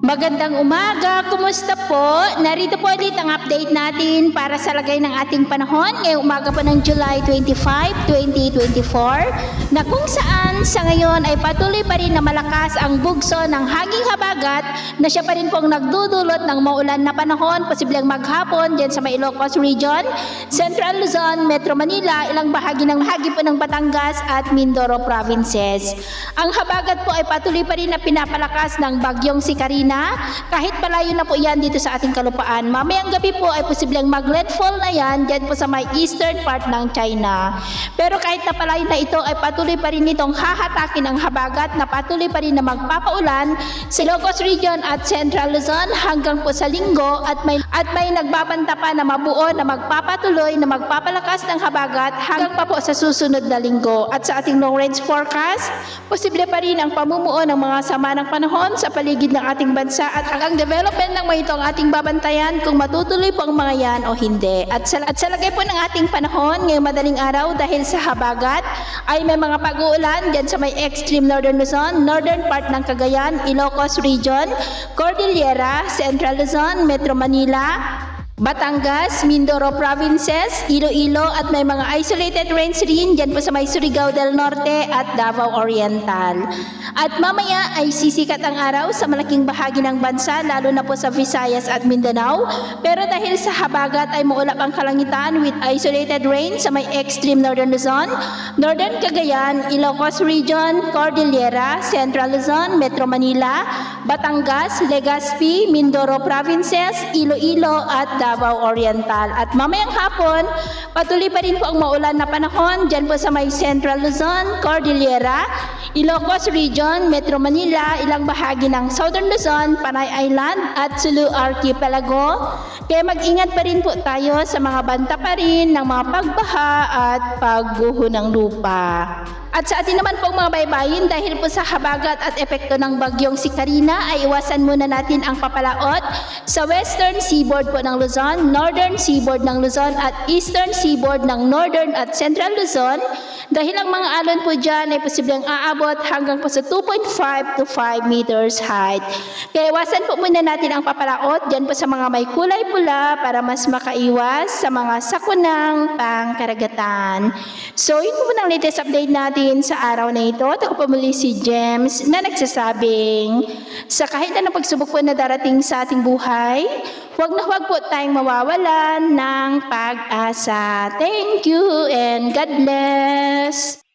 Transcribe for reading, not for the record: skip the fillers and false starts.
Magandang umaga, kumusta po? Narito po ulit ang update natin para sa lagay ng ating panahon ngayong umaga po ng July 25, 2024 na kung saan sa ngayon ay patuloy pa rin na malakas ang bugso ng hanging habagat na siya pa rin pong nagdudulot ng maulan na panahon, posibleng maghapon dyan sa may Ilocos Region, Central Luzon, Metro Manila, ilang bahagi po ng Batangas at Mindoro Provinces. Ang habagat po ay patuloy pa rin na pinapalakas ng bagyong si Karina kahit palayo na po yan dito sa ating kalupaan. Mamayang gabi po ay posibleng mag-landfall na yan dyan po sa may eastern part ng China. Pero kahit na palayo na ito ay patuloy pa rin itong hahatakin ang habagat na patuloy pa rin na magpapaulan sa Ilocos Region at Central Luzon hanggang po sa Linggo at may nagbabanta pa na mabuo na magpapatuloy na magpapalakas ng habagat hanggang pa po sa susunod na Linggo. At sa ating long range forecast, posible pa rin ang pamumuo ng mga sama ng panahon sa paligid ng ating bansa at ang development ng mga ito ang ating babantayan kung matutuloy po ang mga yan o hindi. At sa lagay po ng ating panahon ngayong madaling araw dahil sa habagat ay may mga pag-uulan dyan sa may extreme northern Luzon, northern part ng Cagayan, Ilocos Region, Cordillera, Central Luzon, Metro Manila, Batangas, Mindoro Provinces, Iloilo at may mga isolated rains rin dyan po sa may Surigao del Norte at Davao Oriental. At mamaya ay sisikat ang araw sa malaking bahagi ng bansa lalo na po sa Visayas at Mindanao. Pero dahil sa habagat ay maulap ang kalangitan with isolated rain sa may extreme northern Luzon, northern Cagayan, Ilocos Region, Cordillera, Central Luzon, Metro Manila, Batangas, Legazpi, Mindoro Provinces, Iloilo at Davao Oriental. At mamayang hapon, patuloy pa rin po ang maulan na panahon dyan po sa may Central Luzon, Cordillera, Ilocos Region, Metro Manila, ilang bahagi ng Southern Luzon, Panay Island at Sulu Archipelago. Kaya mag-ingat pa rin po tayo sa mga banta pa rin ng mga pagbaha at pagguho ng lupa. At sa atin naman pong mga baybayin, dahil po sa habagat at epekto ng bagyong si Karina, ay iwasan muna natin ang papalaot sa western seaboard po ng Luzon, northern seaboard ng Luzon at eastern seaboard ng northern at central Luzon dahil ang mga alon po dyan ay posibleng aabot hanggang po sa 2.5 to 5 meters height. Kaya iwasan po muna natin ang papalaot dyan po sa mga may kulay pula para mas makaiwas sa mga sakunang pangkaragatan. So yun po muna ang latest update natin sa araw na ito. At ako po muli si James na nagsasabing sa kahit anong pagsubok po na darating sa ating buhay, huwag po tayong mawawalan ng pag-asa. Thank you and God bless!